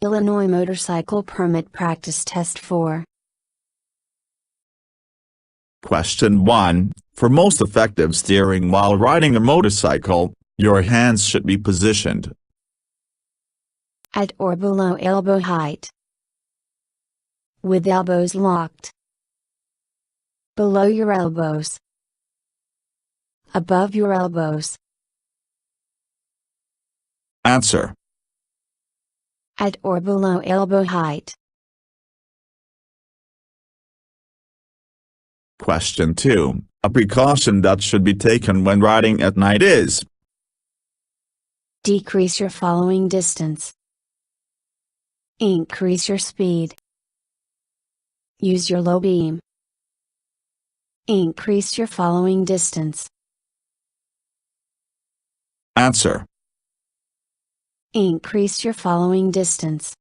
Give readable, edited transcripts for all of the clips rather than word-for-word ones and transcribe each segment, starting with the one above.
Illinois Motorcycle Permit Practice Test 4. Question 1. For most effective steering while riding a motorcycle, your hands should be positioned at or below elbow height, with elbows locked, below your elbows, above your elbows. Answer. At or below elbow height. Question 2. A precaution that should be taken when riding at night is: decrease your following distance, increase your speed, use your low beam, increase your following distance. Answer. Increase your following distance.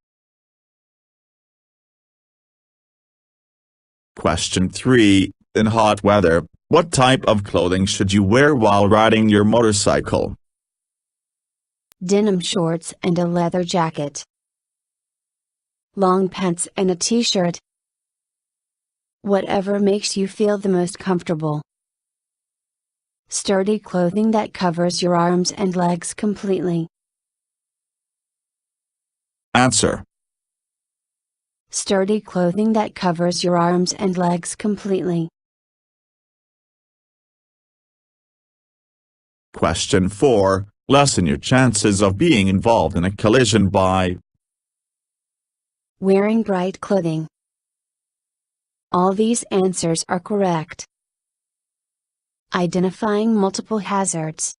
Question 3. In hot weather, what type of clothing should you wear while riding your motorcycle? Denim shorts and a leather jacket, long pants and a t-shirt. Whatever makes you feel the most comfortable. Sturdy clothing that covers your arms and legs completely. Answer. Sturdy clothing that covers your arms and legs completely. Question 4. Lessen your chances of being involved in a collision by wearing bright clothing. All these answers are correct. Identifying multiple hazards.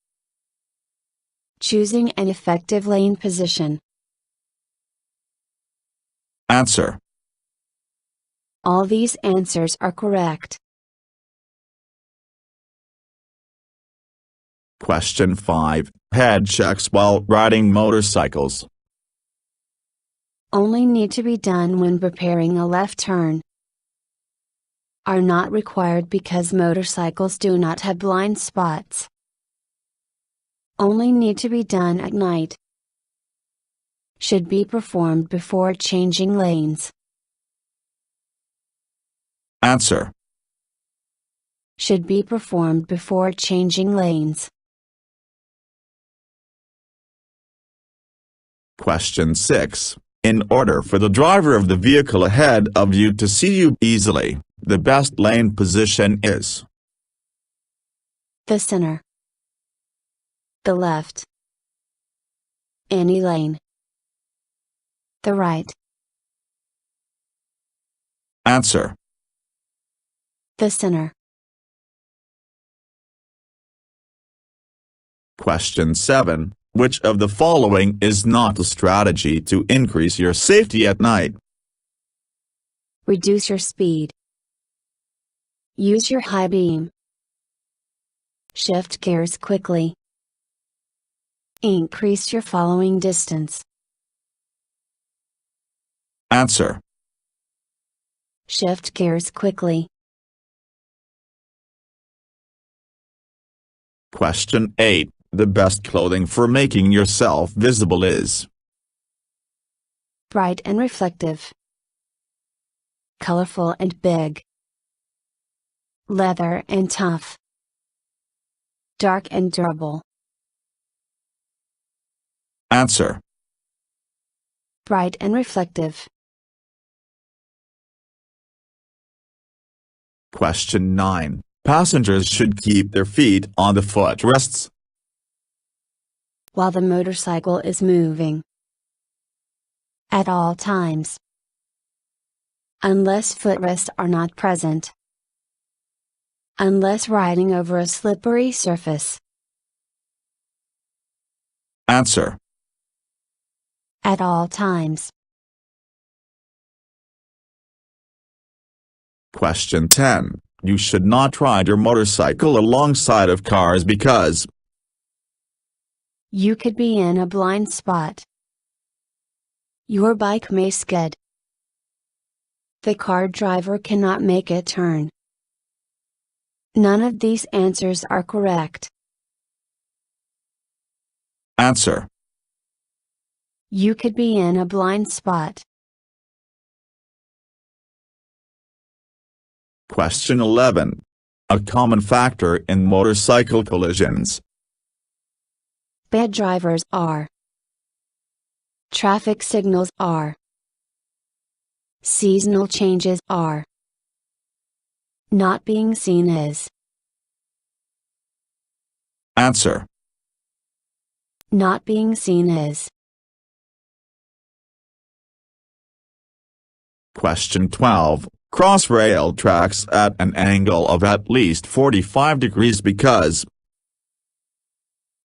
Choosing an effective lane position. Answer. All these answers are correct. Question 5. Head checks while riding motorcycles only need to be done when preparing a left turn. Are not required because motorcycles do not have blind spots. Only need to be done at night. Should be performed before changing lanes. Answer. Should be performed before changing lanes. Question 6. In order for the driver of the vehicle ahead of you to see you easily, the best lane position is the center, the left, any lane, the right. Answer. The center. Question 7. Which of the following is not a strategy to increase your safety at night? Reduce your speed. Use your high beam. Shift gears quickly. Increase your following distance. Answer. Shift gears quickly. Question 8. The best clothing for making yourself visible is bright and reflective, colorful and big, leather and tough, dark and durable. Answer. Bright and reflective. Question 9. Passengers should keep their feet on the footrests while the motorcycle is moving. At all times. Unless footrests are not present. Unless riding over a slippery surface. Answer. At all times. Question 10. You should not ride your motorcycle alongside of cars because you could be in a blind spot. Your bike may skid. The car driver cannot make a turn. None of these answers are correct. Answer. You could be in a blind spot. Question 11. A common factor in motorcycle collisions. Bad drivers are. Traffic signals are. Seasonal changes are. Not being seen is. Answer. Not being seen is. Question 12. Cross rail tracks at an angle of at least 45 degrees because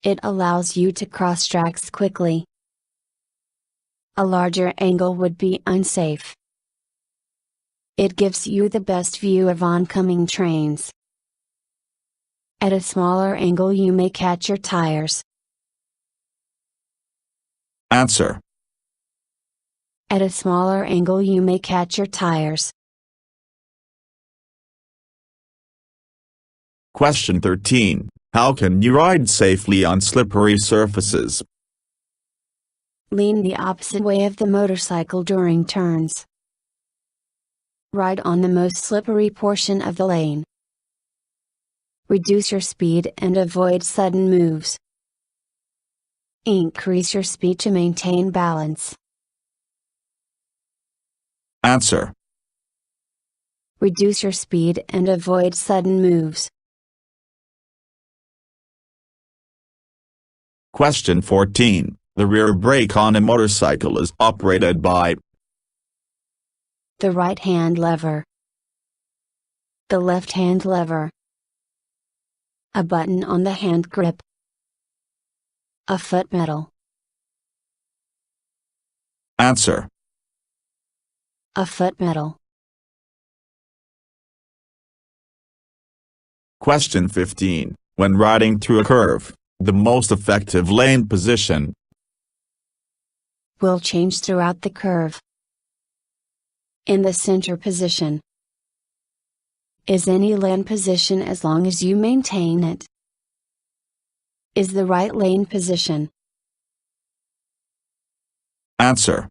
it allows you to cross tracks quickly. A larger angle would be unsafe. It gives you the best view of oncoming trains. At a smaller angle you may catch your tires. Answer. At a smaller angle you may catch your tires. Question 13. How can you ride safely on slippery surfaces? Lean the opposite way of the motorcycle during turns. Ride on the most slippery portion of the lane. Reduce your speed and avoid sudden moves. Increase your speed to maintain balance. Answer. Reduce your speed and avoid sudden moves. Question 14. The rear brake on a motorcycle is operated by the right hand lever, the left hand lever, a button on the hand grip, a foot pedal. Answer. A foot pedal. Question 15. When riding through a curve, the most effective lane position will change throughout the curve. In the center position is any lane position as long as you maintain it. Is the right lane position. Answer.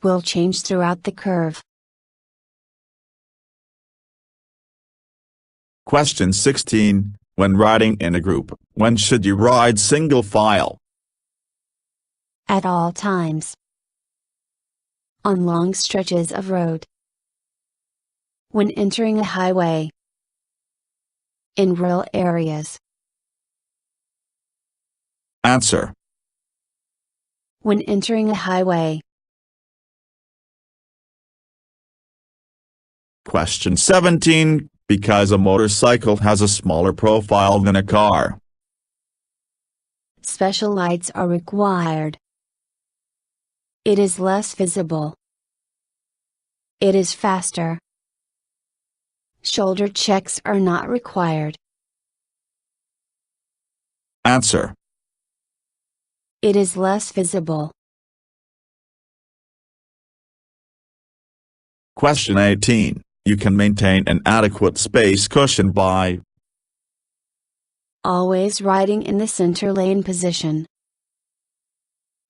Will change throughout the curve. Question 16. When riding in a group, when should you ride single file? At all times. On long stretches of road. When entering a highway. In rural areas. Answer. When entering a highway. Question 17. Because a motorcycle has a smaller profile than a car, special lights are required. It is less visible. It is faster. Shoulder checks are not required. Answer. It is less visible. Question 18. You can maintain an adequate space cushion by always riding in the center lane position.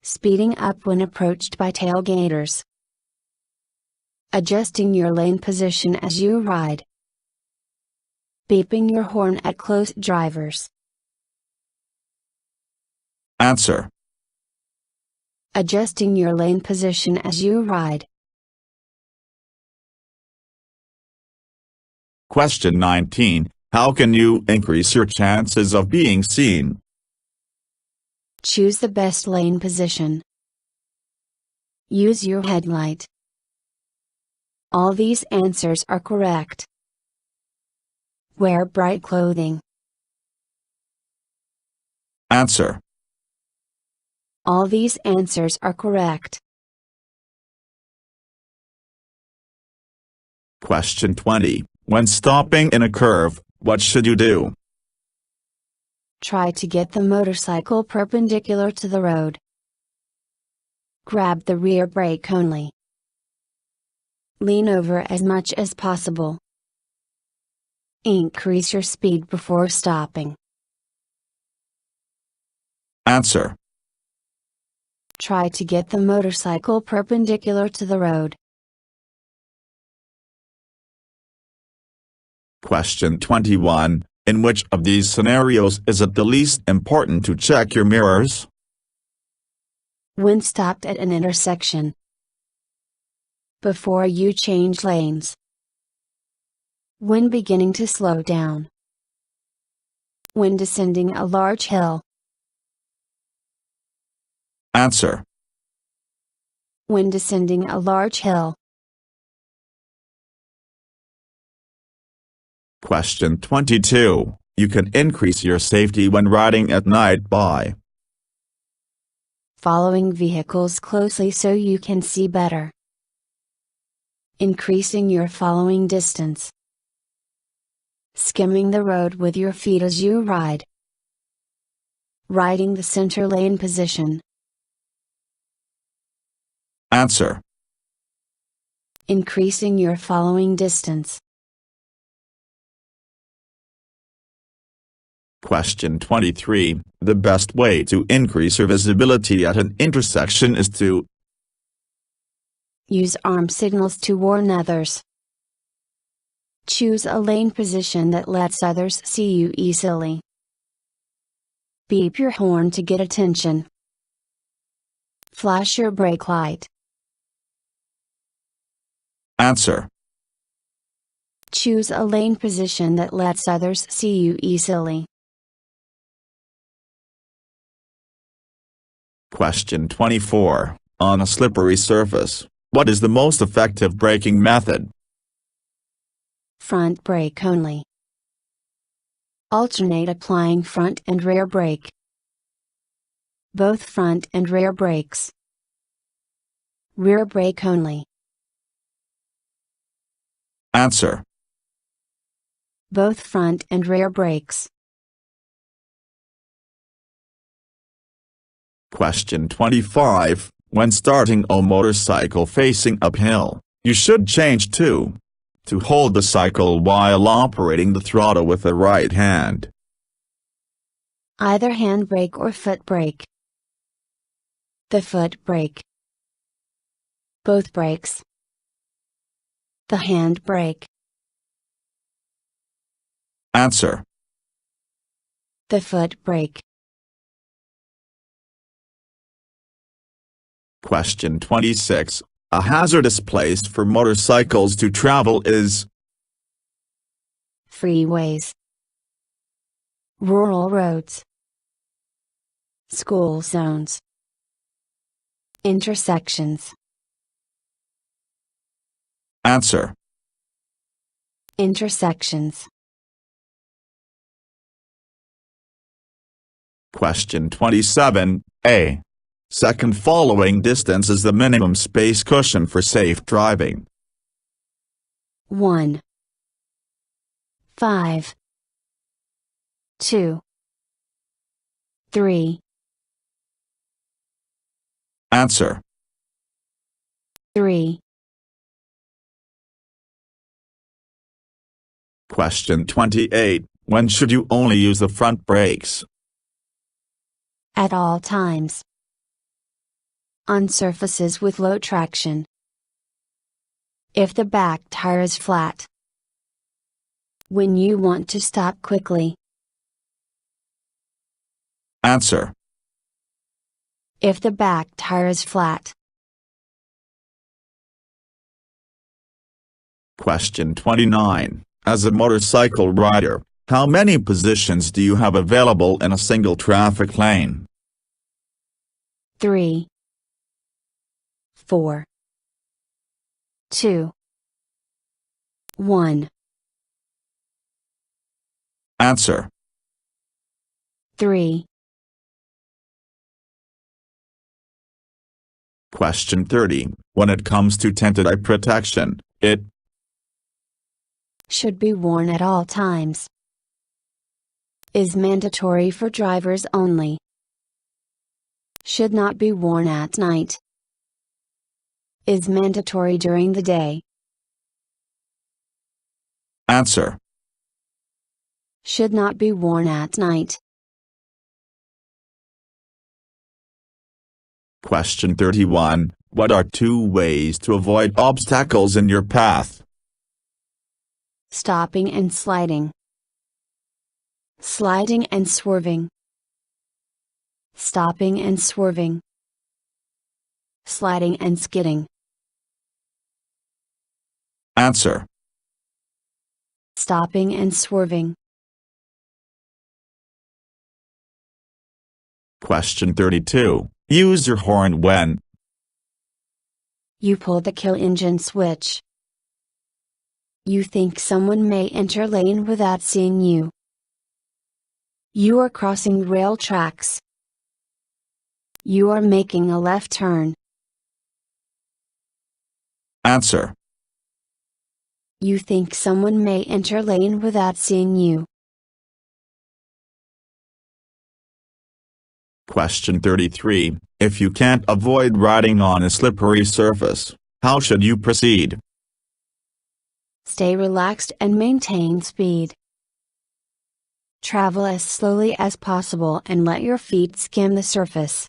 Speeding up when approached by tailgaters. Adjusting your lane position as you ride. Beeping your horn at close drivers. Answer. Adjusting your lane position as you ride. Question 19. How can you increase your chances of being seen? Choose the best lane position. Use your headlight. All these answers are correct. Wear bright clothing. Answer. All these answers are correct. Question 20. When stopping in a curve, what should you do? Try to get the motorcycle perpendicular to the road. Grab the rear brake only. Lean over as much as possible. Increase your speed before stopping. Answer. Try to get the motorcycle perpendicular to the road. Question 21. In which of these scenarios is it the least important to check your mirrors? When stopped at an intersection. Before you change lanes. When beginning to slow down. When descending a large hill. Answer. When descending a large hill. Question 22. You can increase your safety when riding at night by following vehicles closely so you can see better. Increasing your following distance. Skimming the road with your feet as you ride. Riding the center lane position. Answer. Increasing your following distance. Question 23. The best way to increase your visibility at an intersection is to use arm signals to warn others. Choose a lane position that lets others see you easily. Beep your horn to get attention. Flash your brake light. Answer. Choose a lane position that lets others see you easily. Question 24. On a slippery surface, what is the most effective braking method? Front brake only. Alternate applying front and rear brake. Both front and rear brakes. Rear brake only. Answer. Both front and rear brakes. Question 25. When starting a motorcycle facing uphill, you should change to hold the cycle while operating the throttle with the right hand. Either hand brake or foot brake. The foot brake. Both brakes. The hand brake. Answer. The foot brake. Question 26. A hazardous place for motorcycles to travel is freeways, rural roads, school zones, intersections. Answer. Intersections. Question 27. A. Second following distance is the minimum space cushion for safe driving. 1. 5. 2. 3. Answer. 3. Question 28. When should you only use the front brakes? At all times. On surfaces with low traction. If the back tire is flat. When you want to stop quickly. Answer. If the back tire is flat. Question 29. As a motorcycle rider, how many positions do you have available in a single traffic lane? 3. 4. 2. 1. Answer. 3. Question 30. When it comes to tinted eye protection, it should be worn at all times. Is mandatory for drivers only. Should not be worn at night. Is mandatory during the day. Answer. Should not be worn at night. Question 31. What are two ways to avoid obstacles in your path? Stopping and sliding. Sliding and swerving. Stopping and swerving. Sliding and skidding. Answer. Stopping and swerving. Question 32. Use your horn when you pull the kill engine switch. You think someone may enter lane without seeing you. You are crossing rail tracks. You are making a left turn. Answer. You think someone may enter lane without seeing you. Question 33. If you can't avoid riding on a slippery surface, how should you proceed? Stay relaxed and maintain speed. Travel as slowly as possible and let your feet skim the surface.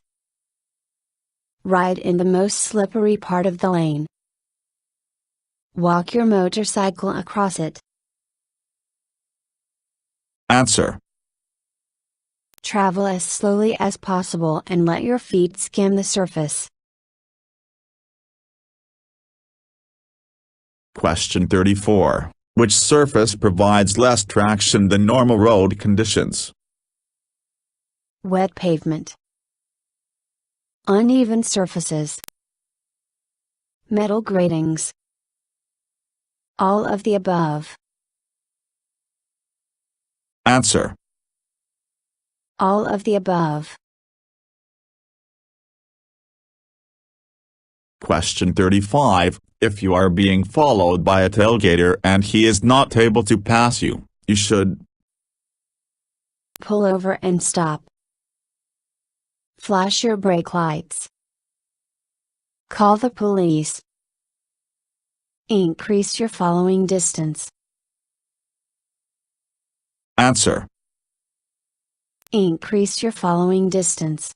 Ride in the most slippery part of the lane. Walk your motorcycle across it. Answer. Travel as slowly as possible and let your feet skim the surface. Question 34. Which surface provides less traction than normal road conditions? Wet pavement. Uneven surfaces. Metal gratings. All of the above. Answer. All of the above. Question 35. If you are being followed by a tailgater and he is not able to pass you, you should pull over and stop. Flash your brake lights. Call the police. Increase your following distance. Answer. Increase your following distance.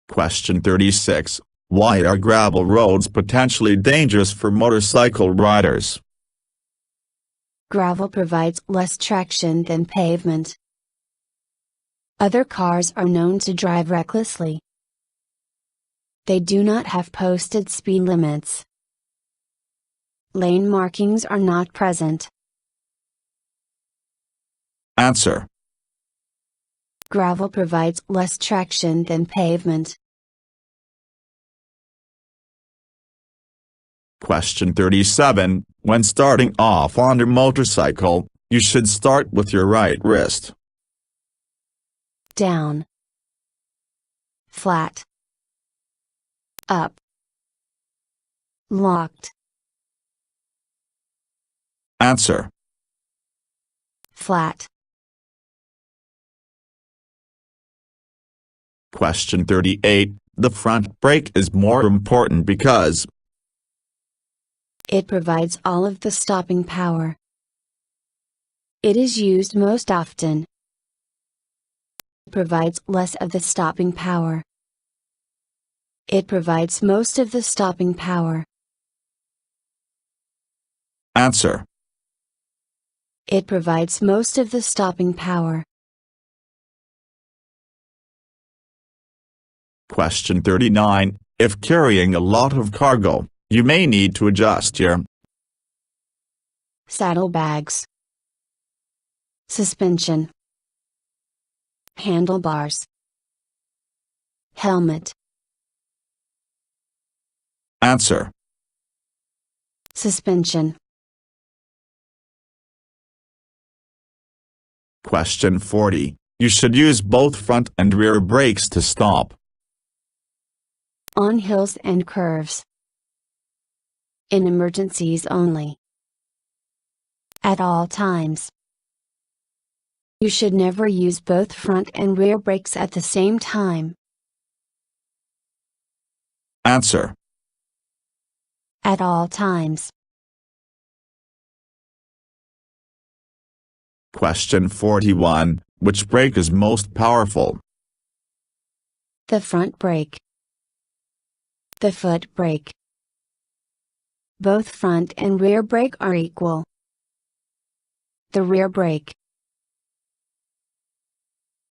Question 36. Why are gravel roads potentially dangerous for motorcycle riders? Gravel provides less traction than pavement. Other cars are known to drive recklessly. They do not have posted speed limits. Lane markings are not present. Answer. Gravel provides less traction than pavement. Question 37. When starting off on your motorcycle, you should start with your right wrist. Down. Flat. Up. Locked. Answer. Flat. Question 38. The front brake is more important because it provides all of the stopping power. It is used most often. It provides less of the stopping power. It provides most of the stopping power. Answer. It provides most of the stopping power. Question 39. If carrying a lot of cargo, you may need to adjust your saddlebags, suspension, handlebars, helmet. Answer. Suspension. Question 40. You should use both front and rear brakes to stop. On hills and curves. In emergencies only. At all times. You should never use both front and rear brakes at the same time. Answer. At all times. Question 41. Which brake is most powerful? The front brake. The foot brake. Both front and rear brake are equal. The rear brake.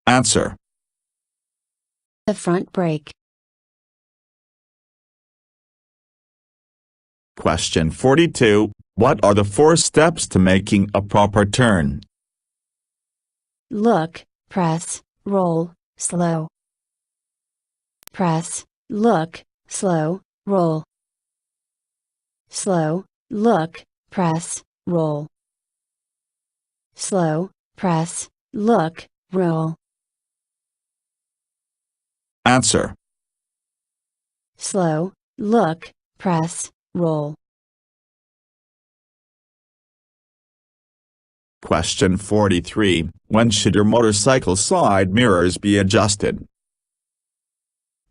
Answer. The front brake. Question 42. What are the 4 steps to making a proper turn? Look, press, roll, slow. Press, look, slow, roll. Slow, look, press, roll. Slow, press, look, roll. Answer. Slow, look, press, roll. Question 43. When should your motorcycle side mirrors be adjusted?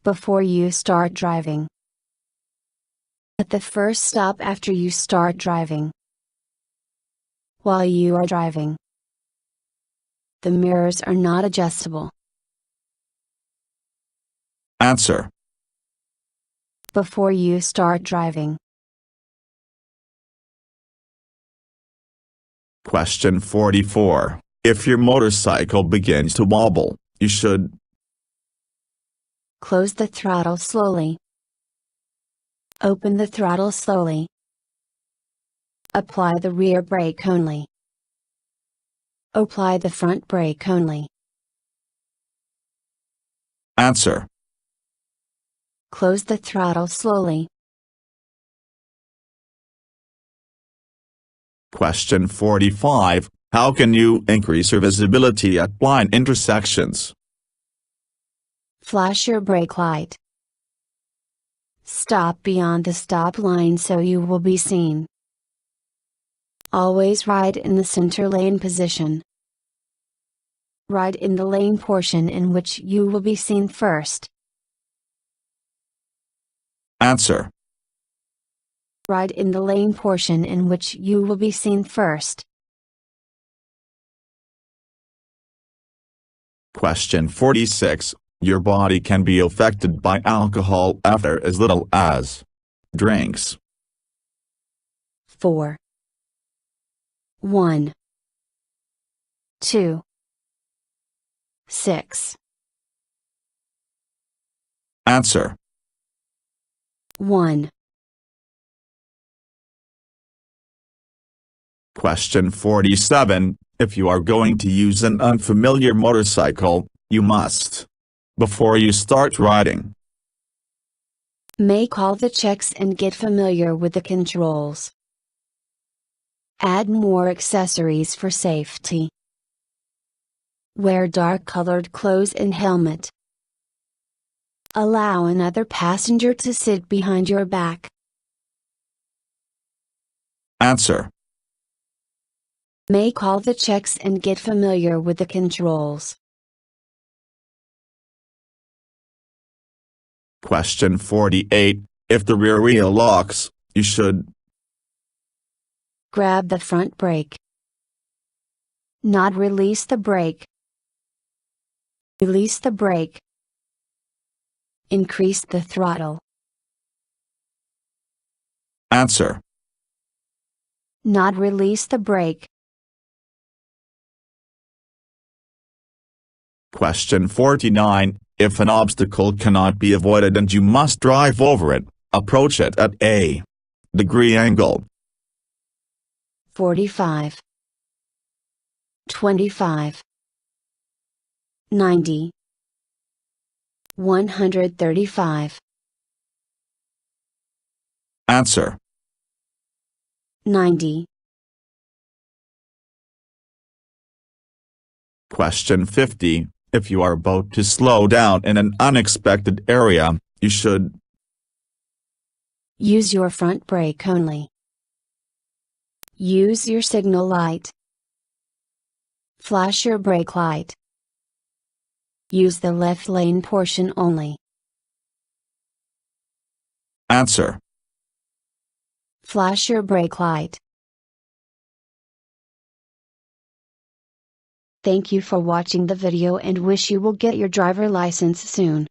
Before you start driving. At the first stop after you start driving. While you are driving. The mirrors are not adjustable. Answer. Before you start driving. Question 44. If your motorcycle begins to wobble, you should close the throttle slowly. Open the throttle slowly. Apply the rear brake only. Apply the front brake only. Answer. Close the throttle slowly. Question 45. How can you increase your visibility at blind intersections? Flash your brake light. Stop beyond the stop line so you will be seen. Always ride in the center lane position. Ride in the lane portion in which you will be seen first. Answer. Ride in the lane portion in which you will be seen first. Question 46. Your body can be affected by alcohol after as little as drinks. 4. 1. 2. 6. Answer. 1. Question 47. If you are going to use an unfamiliar motorcycle, you must, before you start riding, Make all the checks and get familiar with the controls. Add more accessories for safety. Wear dark-colored clothes and helmet. Allow another passenger to sit behind your back. Answer. Make all the checks and get familiar with the controls. Question 48. If the rear wheel locks, you should Grab the front brake. Not release the brake. Release the brake. Increase the throttle. Answer. Not release the brake. Question 49. If an obstacle cannot be avoided and you must drive over it, approach it at a degree angle. 45. 25. 90. 135. Answer. 90. Question 50. If you are about to slow down in an unexpected area, you should Use your front brake only. Use your signal light. Flash your brake light. Use the left lane portion only. Answer. Flash your brake light. Thank you for watching the video and wish you will get your driver license soon.